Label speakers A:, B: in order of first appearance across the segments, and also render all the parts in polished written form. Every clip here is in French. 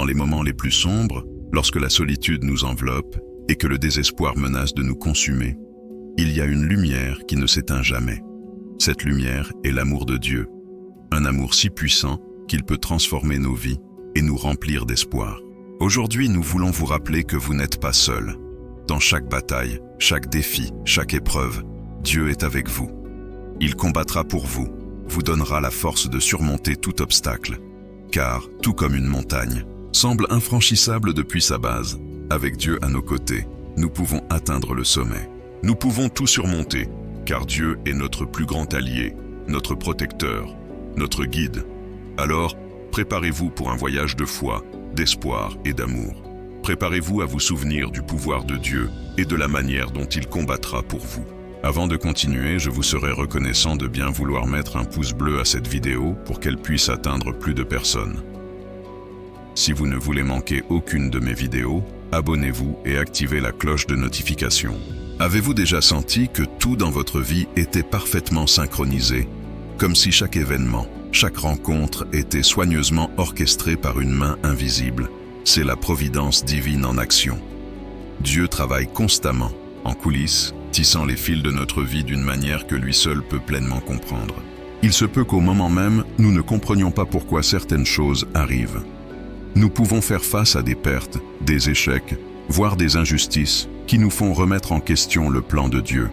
A: Dans les moments les plus sombres, lorsque la solitude nous enveloppe et que le désespoir menace de nous consumer, il y a une lumière qui ne s'éteint jamais. Cette lumière est l'amour de Dieu, un amour si puissant qu'il peut transformer nos vies et nous remplir d'espoir. Aujourd'hui, nous voulons vous rappeler que vous n'êtes pas seul. Dans chaque bataille, chaque défi, chaque épreuve, Dieu est avec vous. Il combattra pour vous, vous donnera la force de surmonter tout obstacle. Car, tout comme une montagne, semble infranchissable depuis sa base, avec Dieu à nos côtés, nous pouvons atteindre le sommet. Nous pouvons tout surmonter, car Dieu est notre plus grand allié, notre protecteur, notre guide. Alors, préparez-vous pour un voyage de foi, d'espoir et d'amour. Préparez-vous à vous souvenir du pouvoir de Dieu et de la manière dont il combattra pour vous. Avant de continuer, je vous serai reconnaissant de bien vouloir mettre un pouce bleu à cette vidéo pour qu'elle puisse atteindre plus de personnes. Si vous ne voulez manquer aucune de mes vidéos, abonnez-vous et activez la cloche de notification. Avez-vous déjà senti que tout dans votre vie était parfaitement synchronisé, comme si chaque événement, chaque rencontre était soigneusement orchestrée par une main invisible? C'est la providence divine en action. Dieu travaille constamment, en coulisses, tissant les fils de notre vie d'une manière que lui seul peut pleinement comprendre. Il se peut qu'au moment même, nous ne comprenions pas pourquoi certaines choses arrivent. Nous pouvons faire face à des pertes, des échecs, voire des injustices qui nous font remettre en question le plan de Dieu.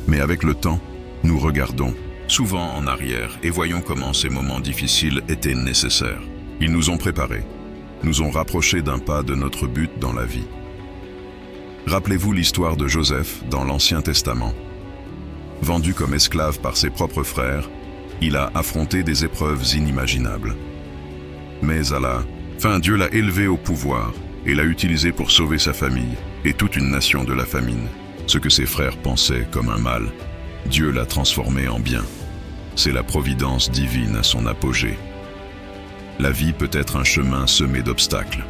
A: Mais avec le temps, nous regardons souvent en arrière et voyons comment ces moments difficiles étaient nécessaires. Ils nous ont préparés, nous ont rapprochés d'un pas de notre but dans la vie. Rappelez-vous l'histoire de Joseph dans l'Ancien Testament. Vendu comme esclave par ses propres frères, il a affronté des épreuves inimaginables. Mais à la fin, Dieu l'a élevé au pouvoir et l'a utilisé pour sauver sa famille et toute une nation de la famine. Ce que ses frères pensaient comme un mal, Dieu l'a transformé en bien. C'est la providence divine à son apogée. La vie peut être un chemin semé d'obstacles.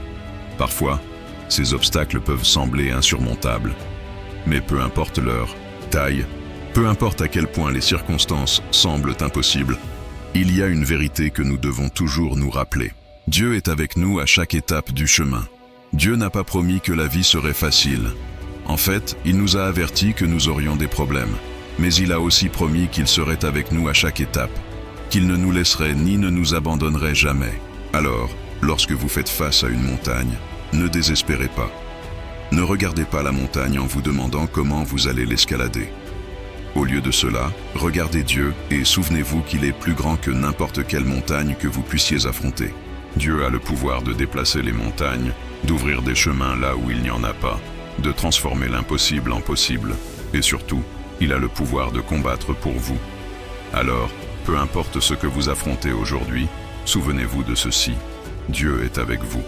A: Parfois, ces obstacles peuvent sembler insurmontables. Mais peu importe leur taille, peu importe à quel point les circonstances semblent impossibles, il y a une vérité que nous devons toujours nous rappeler. Dieu est avec nous à chaque étape du chemin. Dieu n'a pas promis que la vie serait facile. En fait, il nous a avertis que nous aurions des problèmes. Mais il a aussi promis qu'il serait avec nous à chaque étape, qu'il ne nous laisserait ni ne nous abandonnerait jamais. Alors, lorsque vous faites face à une montagne, ne désespérez pas. Ne regardez pas la montagne en vous demandant comment vous allez l'escalader. Au lieu de cela, regardez Dieu et souvenez-vous qu'il est plus grand que n'importe quelle montagne que vous puissiez affronter. Dieu a le pouvoir de déplacer les montagnes, d'ouvrir des chemins là où il n'y en a pas, de transformer l'impossible en possible, et surtout, il a le pouvoir de combattre pour vous. Alors, peu importe ce que vous affrontez aujourd'hui, souvenez-vous de ceci, Dieu est avec vous.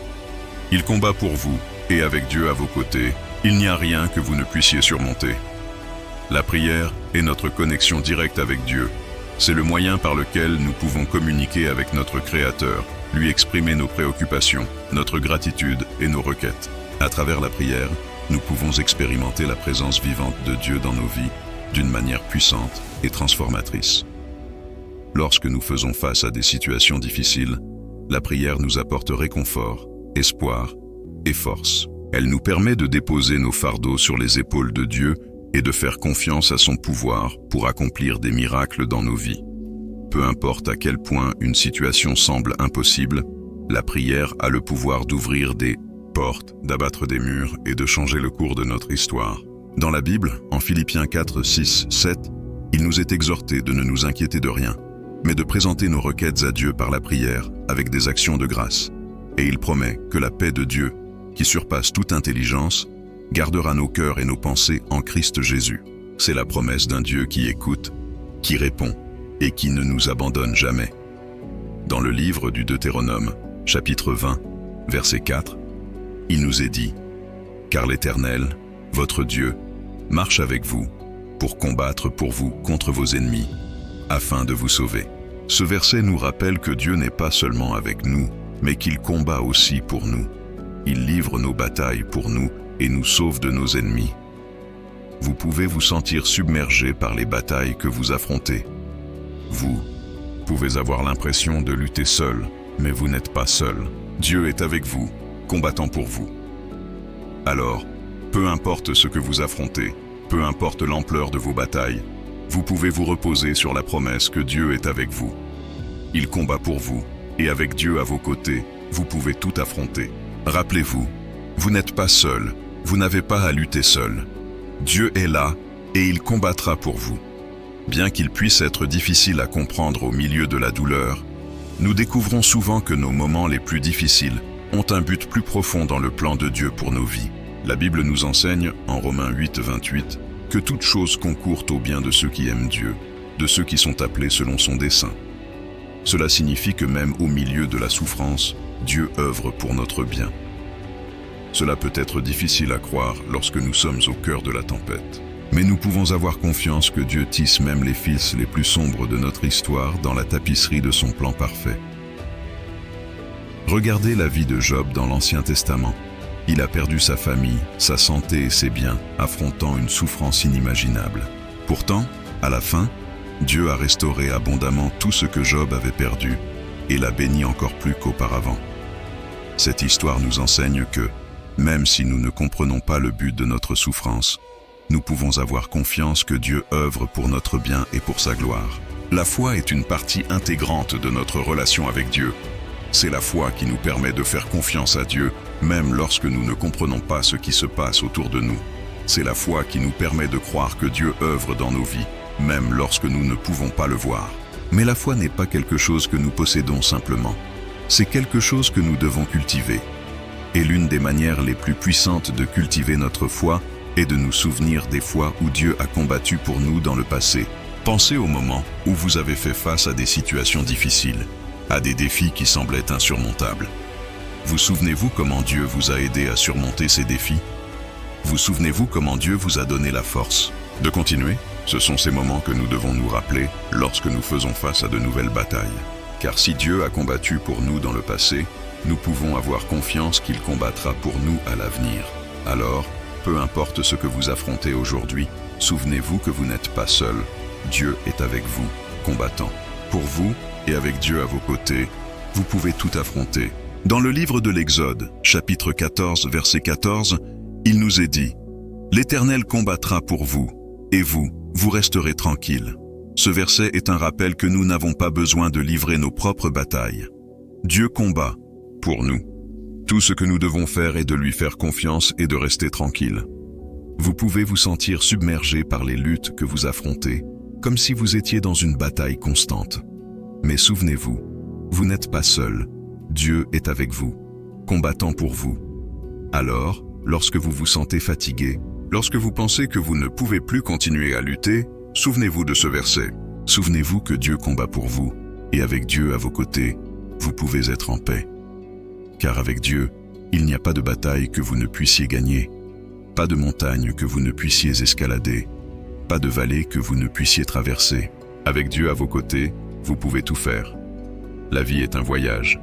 A: Il combat pour vous, et avec Dieu à vos côtés, il n'y a rien que vous ne puissiez surmonter. La prière est notre connexion directe avec Dieu. C'est le moyen par lequel nous pouvons communiquer avec notre Créateur, lui exprimer nos préoccupations, notre gratitude et nos requêtes. À travers la prière, nous pouvons expérimenter la présence vivante de Dieu dans nos vies d'une manière puissante et transformatrice. Lorsque nous faisons face à des situations difficiles, la prière nous apporte réconfort, espoir et force. Elle nous permet de déposer nos fardeaux sur les épaules de Dieu et de faire confiance à son pouvoir pour accomplir des miracles dans nos vies. Peu importe à quel point une situation semble impossible, la prière a le pouvoir d'ouvrir des portes, d'abattre des murs et de changer le cours de notre histoire. Dans la Bible, en Philippiens 4, 6, 7, il nous est exhorté de ne nous inquiéter de rien, mais de présenter nos requêtes à Dieu par la prière avec des actions de grâce. Et il promet que la paix de Dieu, qui surpasse toute intelligence, gardera nos cœurs et nos pensées en Christ Jésus. C'est la promesse d'un Dieu qui écoute, qui répond et qui ne nous abandonne jamais. Dans le livre du Deutéronome, chapitre 20, verset 4, il nous est dit « Car l'Éternel, votre Dieu, marche avec vous pour combattre pour vous contre vos ennemis, afin de vous sauver. » Ce verset nous rappelle que Dieu n'est pas seulement avec nous, mais qu'il combat aussi pour nous. Il livre nos batailles pour nous et nous sauve de nos ennemis. Vous pouvez vous sentir submergé par les batailles que vous affrontez. Vous pouvez avoir l'impression de lutter seul, mais vous n'êtes pas seul. Dieu est avec vous, combattant pour vous. Alors, peu importe ce que vous affrontez, peu importe l'ampleur de vos batailles, vous pouvez vous reposer sur la promesse que Dieu est avec vous. Il combat pour vous, et avec Dieu à vos côtés, vous pouvez tout affronter. Rappelez-vous, vous n'êtes pas seul, vous n'avez pas à lutter seul. Dieu est là, et il combattra pour vous. Bien qu'il puisse être difficile à comprendre au milieu de la douleur, nous découvrons souvent que nos moments les plus difficiles ont un but plus profond dans le plan de Dieu pour nos vies. La Bible nous enseigne, en Romains 8, 28, que toute chose concourt au bien de ceux qui aiment Dieu, de ceux qui sont appelés selon son dessein. Cela signifie que même au milieu de la souffrance, Dieu œuvre pour notre bien. Cela peut être difficile à croire lorsque nous sommes au cœur de la tempête. Mais nous pouvons avoir confiance que Dieu tisse même les fils les plus sombres de notre histoire dans la tapisserie de son plan parfait. Regardez la vie de Job dans l'Ancien Testament. Il a perdu sa famille, sa santé et ses biens, affrontant une souffrance inimaginable. Pourtant, à la fin, Dieu a restauré abondamment tout ce que Job avait perdu et l'a béni encore plus qu'auparavant. Cette histoire nous enseigne que, même si nous ne comprenons pas le but de notre souffrance, nous pouvons avoir confiance que Dieu œuvre pour notre bien et pour sa gloire. La foi est une partie intégrante de notre relation avec Dieu. C'est la foi qui nous permet de faire confiance à Dieu, même lorsque nous ne comprenons pas ce qui se passe autour de nous. C'est la foi qui nous permet de croire que Dieu œuvre dans nos vies, même lorsque nous ne pouvons pas le voir. Mais la foi n'est pas quelque chose que nous possédons simplement. C'est quelque chose que nous devons cultiver. Et l'une des manières les plus puissantes de cultiver notre foi est de nous souvenir des fois où Dieu a combattu pour nous dans le passé. Pensez au moment où vous avez fait face à des situations difficiles, à des défis qui semblaient insurmontables. Vous souvenez-vous comment Dieu vous a aidé à surmonter ces défis? Vous souvenez-vous comment Dieu vous a donné la force de continuer? Ce sont ces moments que nous devons nous rappeler lorsque nous faisons face à de nouvelles batailles. Car si Dieu a combattu pour nous dans le passé, nous pouvons avoir confiance qu'il combattra pour nous à l'avenir. Alors, peu importe ce que vous affrontez aujourd'hui, souvenez-vous que vous n'êtes pas seul. Dieu est avec vous, combattant. Pour vous, et avec Dieu à vos côtés, vous pouvez tout affronter. Dans le livre de l'Exode, chapitre 14, verset 14, il nous est dit « L'Éternel combattra pour vous, et vous, vous resterez tranquilles. » Ce verset est un rappel que nous n'avons pas besoin de livrer nos propres batailles. Dieu combat pour nous. Tout ce que nous devons faire est de lui faire confiance et de rester tranquille. Vous pouvez vous sentir submergé par les luttes que vous affrontez, comme si vous étiez dans une bataille constante. Mais souvenez-vous, vous n'êtes pas seul. Dieu est avec vous, combattant pour vous. Alors, lorsque vous vous sentez fatigué, lorsque vous pensez que vous ne pouvez plus continuer à lutter, souvenez-vous de ce verset. Souvenez-vous que Dieu combat pour vous, et avec Dieu à vos côtés, vous pouvez être en paix. Car avec Dieu, il n'y a pas de bataille que vous ne puissiez gagner, pas de montagne que vous ne puissiez escalader, pas de vallée que vous ne puissiez traverser. Avec Dieu à vos côtés, vous pouvez tout faire. La vie est un voyage,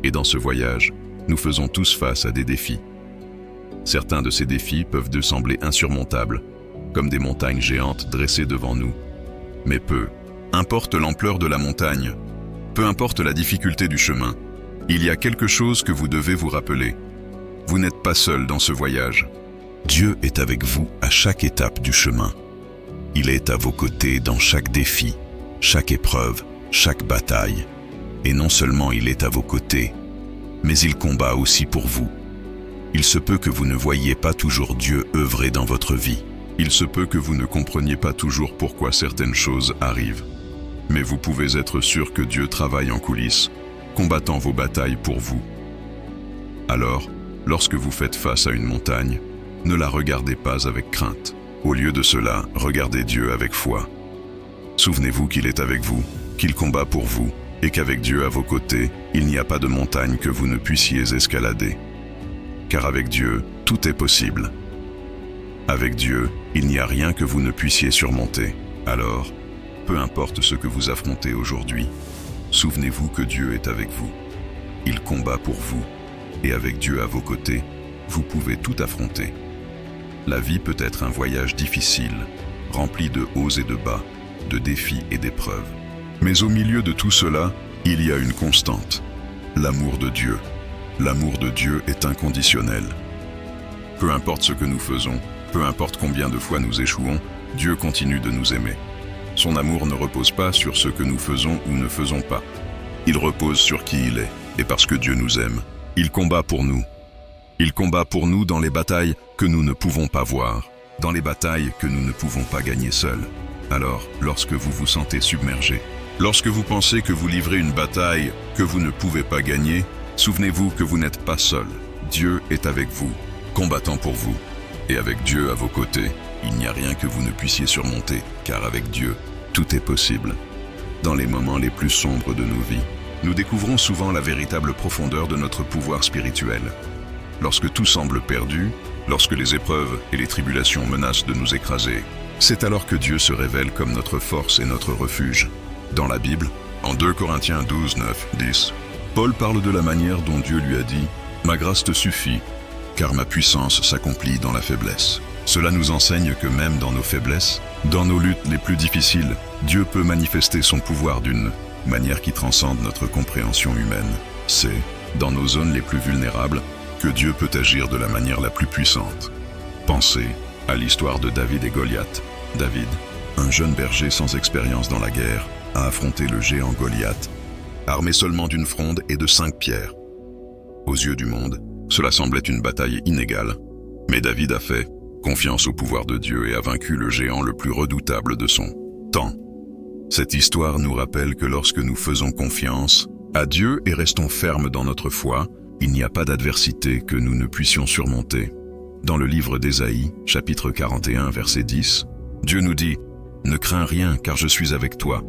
A: et dans ce voyage, nous faisons tous face à des défis. Certains de ces défis peuvent nous sembler insurmontables, comme des montagnes géantes dressées devant nous. Mais peu importe l'ampleur de la montagne, peu importe la difficulté du chemin, il y a quelque chose que vous devez vous rappeler. Vous n'êtes pas seul dans ce voyage. Dieu est avec vous à chaque étape du chemin. Il est à vos côtés dans chaque défi, chaque épreuve, chaque bataille. Et non seulement il est à vos côtés, mais il combat aussi pour vous. Il se peut que vous ne voyiez pas toujours Dieu œuvrer dans votre vie. Il se peut que vous ne compreniez pas toujours pourquoi certaines choses arrivent. Mais vous pouvez être sûr que Dieu travaille en coulisses, combattant vos batailles pour vous. Alors, lorsque vous faites face à une montagne, ne la regardez pas avec crainte. Au lieu de cela, regardez Dieu avec foi. Souvenez-vous qu'il est avec vous, qu'il combat pour vous, et qu'avec Dieu à vos côtés, il n'y a pas de montagne que vous ne puissiez escalader. Car avec Dieu, tout est possible. Avec Dieu, il n'y a rien que vous ne puissiez surmonter. Alors, peu importe ce que vous affrontez aujourd'hui, souvenez-vous que Dieu est avec vous. Il combat pour vous, et avec Dieu à vos côtés, vous pouvez tout affronter. La vie peut être un voyage difficile, rempli de hauts et de bas, de défis et d'épreuves. Mais au milieu de tout cela, il y a une constante, l'amour de Dieu. L'amour de Dieu est inconditionnel. Peu importe ce que nous faisons, peu importe combien de fois nous échouons, Dieu continue de nous aimer. Son amour ne repose pas sur ce que nous faisons ou ne faisons pas. Il repose sur qui il est, et parce que Dieu nous aime, il combat pour nous. Il combat pour nous dans les batailles que nous ne pouvons pas voir, dans les batailles que nous ne pouvons pas gagner seuls. Alors, lorsque vous vous sentez submergé, lorsque vous pensez que vous livrez une bataille que vous ne pouvez pas gagner, souvenez-vous que vous n'êtes pas seul. Dieu est avec vous, combattant pour vous. Et avec Dieu à vos côtés, il n'y a rien que vous ne puissiez surmonter, car avec Dieu, tout est possible. Dans les moments les plus sombres de nos vies, nous découvrons souvent la véritable profondeur de notre pouvoir spirituel. Lorsque tout semble perdu, lorsque les épreuves et les tribulations menacent de nous écraser, c'est alors que Dieu se révèle comme notre force et notre refuge. Dans la Bible, en 2 Corinthiens 12, 9, 10, Paul parle de la manière dont Dieu lui a dit « Ma grâce te suffit, car ma puissance s'accomplit dans la faiblesse ». Cela nous enseigne que même dans nos faiblesses, dans nos luttes les plus difficiles, Dieu peut manifester son pouvoir d'une manière qui transcende notre compréhension humaine. C'est, dans nos zones les plus vulnérables, que Dieu peut agir de la manière la plus puissante. Pensez à l'histoire de David et Goliath. David, un jeune berger sans expérience dans la guerre, a affronté le géant Goliath, armé seulement d'une fronde et de 5 pierres. Aux yeux du monde, cela semblait une bataille inégale, mais David a fait confiance au pouvoir de Dieu et a vaincu le géant le plus redoutable de son temps. Cette histoire nous rappelle que lorsque nous faisons confiance à Dieu et restons fermes dans notre foi, il n'y a pas d'adversité que nous ne puissions surmonter. Dans le livre d'Ésaïe, chapitre 41, verset 10, Dieu nous dit « Ne crains rien, car je suis avec toi.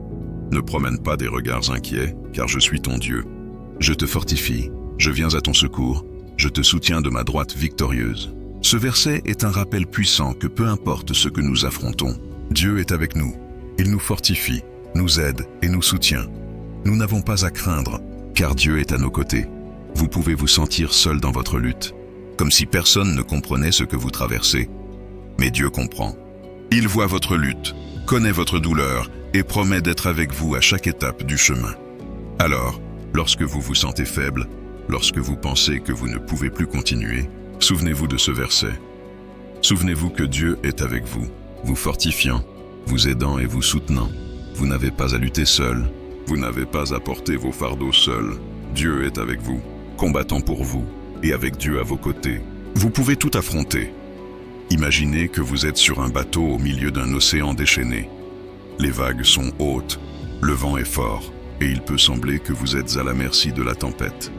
A: Ne promène pas des regards inquiets, car je suis ton Dieu. Je te fortifie, je viens à ton secours, je te soutiens de ma droite victorieuse. » Ce verset est un rappel puissant que peu importe ce que nous affrontons, Dieu est avec nous. Il nous fortifie, nous aide et nous soutient. Nous n'avons pas à craindre, car Dieu est à nos côtés. Vous pouvez vous sentir seul dans votre lutte, comme si personne ne comprenait ce que vous traversez. Mais Dieu comprend. Il voit votre lutte, connaît votre douleur et promet d'être avec vous à chaque étape du chemin. Alors, lorsque vous vous sentez faible, lorsque vous pensez que vous ne pouvez plus continuer, souvenez-vous de ce verset. Souvenez-vous que Dieu est avec vous, vous fortifiant, vous aidant et vous soutenant. Vous n'avez pas à lutter seul, vous n'avez pas à porter vos fardeaux seul. Dieu est avec vous, combattant pour vous, et avec Dieu à vos côtés. Vous pouvez tout affronter. Imaginez que vous êtes sur un bateau au milieu d'un océan déchaîné. Les vagues sont hautes, le vent est fort, et il peut sembler que vous êtes à la merci de la tempête.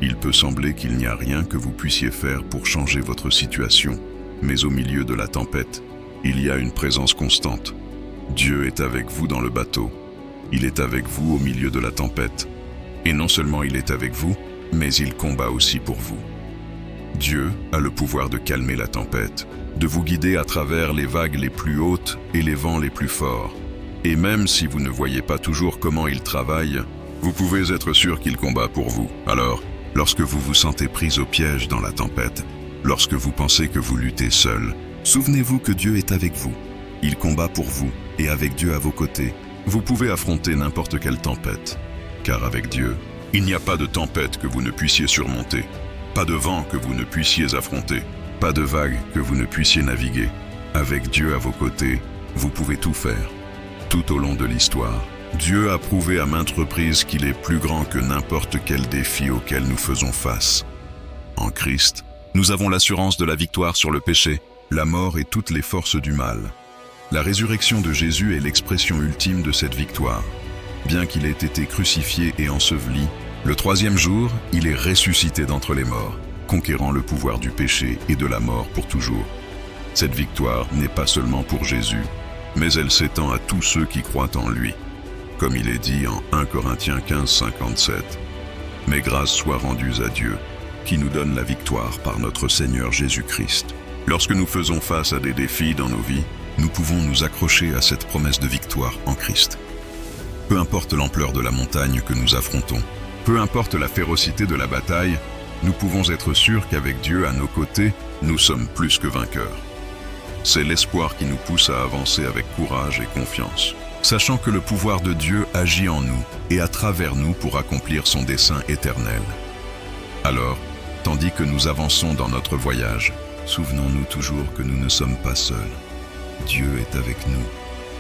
A: Il peut sembler qu'il n'y a rien que vous puissiez faire pour changer votre situation, mais au milieu de la tempête, il y a une présence constante. Dieu est avec vous dans le bateau. Il est avec vous au milieu de la tempête. Et non seulement il est avec vous, mais il combat aussi pour vous. Dieu a le pouvoir de calmer la tempête, de vous guider à travers les vagues les plus hautes et les vents les plus forts. Et même si vous ne voyez pas toujours comment il travaille, vous pouvez être sûr qu'il combat pour vous. Alors, lorsque vous vous sentez pris au piège dans la tempête, lorsque vous pensez que vous luttez seul, souvenez-vous que Dieu est avec vous. Il combat pour vous, et avec Dieu à vos côtés, vous pouvez affronter n'importe quelle tempête. Car avec Dieu, il n'y a pas de tempête que vous ne puissiez surmonter, pas de vent que vous ne puissiez affronter, pas de vague que vous ne puissiez naviguer. Avec Dieu à vos côtés, vous pouvez tout faire. Tout au long de l'histoire, Dieu a prouvé à maintes reprises qu'il est plus grand que n'importe quel défi auquel nous faisons face. En Christ, nous avons l'assurance de la victoire sur le péché, la mort et toutes les forces du mal. La résurrection de Jésus est l'expression ultime de cette victoire. Bien qu'il ait été crucifié et enseveli, le 3e jour, il est ressuscité d'entre les morts, conquérant le pouvoir du péché et de la mort pour toujours. Cette victoire n'est pas seulement pour Jésus, mais elle s'étend à tous ceux qui croient en lui. Comme il est dit en 1 Corinthiens 15, 57, « Mais grâce soient rendues à Dieu, qui nous donne la victoire par notre Seigneur Jésus-Christ. » Lorsque nous faisons face à des défis dans nos vies, nous pouvons nous accrocher à cette promesse de victoire en Christ. Peu importe l'ampleur de la montagne que nous affrontons, peu importe la férocité de la bataille, nous pouvons être sûrs qu'avec Dieu à nos côtés, nous sommes plus que vainqueurs. C'est l'espoir qui nous pousse à avancer avec courage et confiance, sachant que le pouvoir de Dieu agit en nous et à travers nous pour accomplir son dessein éternel. Alors, tandis que nous avançons dans notre voyage, souvenons-nous toujours que nous ne sommes pas seuls. Dieu est avec nous,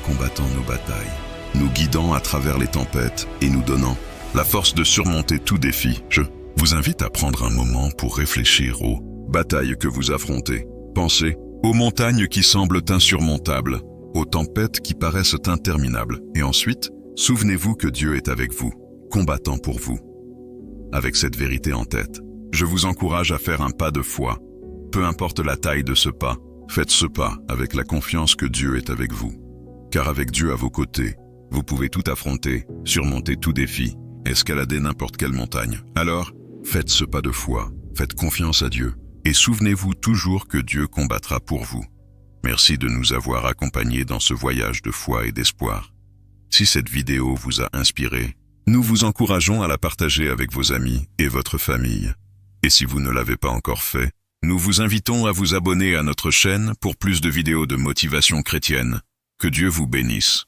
A: combattant nos batailles, nous guidant à travers les tempêtes et nous donnant la force de surmonter tout défi. Je vous invite à prendre un moment pour réfléchir aux batailles que vous affrontez. Pensez aux montagnes qui semblent insurmontables, aux tempêtes qui paraissent interminables. Et ensuite, souvenez-vous que Dieu est avec vous, combattant pour vous. Avec cette vérité en tête, je vous encourage à faire un pas de foi. Peu importe la taille de ce pas, faites ce pas avec la confiance que Dieu est avec vous. Car avec Dieu à vos côtés, vous pouvez tout affronter, surmonter tout défi, escalader n'importe quelle montagne. Alors, faites ce pas de foi, faites confiance à Dieu, et souvenez-vous toujours que Dieu combattra pour vous. Merci de nous avoir accompagnés dans ce voyage de foi et d'espoir. Si cette vidéo vous a inspiré, nous vous encourageons à la partager avec vos amis et votre famille. Et si vous ne l'avez pas encore fait, nous vous invitons à vous abonner à notre chaîne pour plus de vidéos de motivation chrétienne. Que Dieu vous bénisse.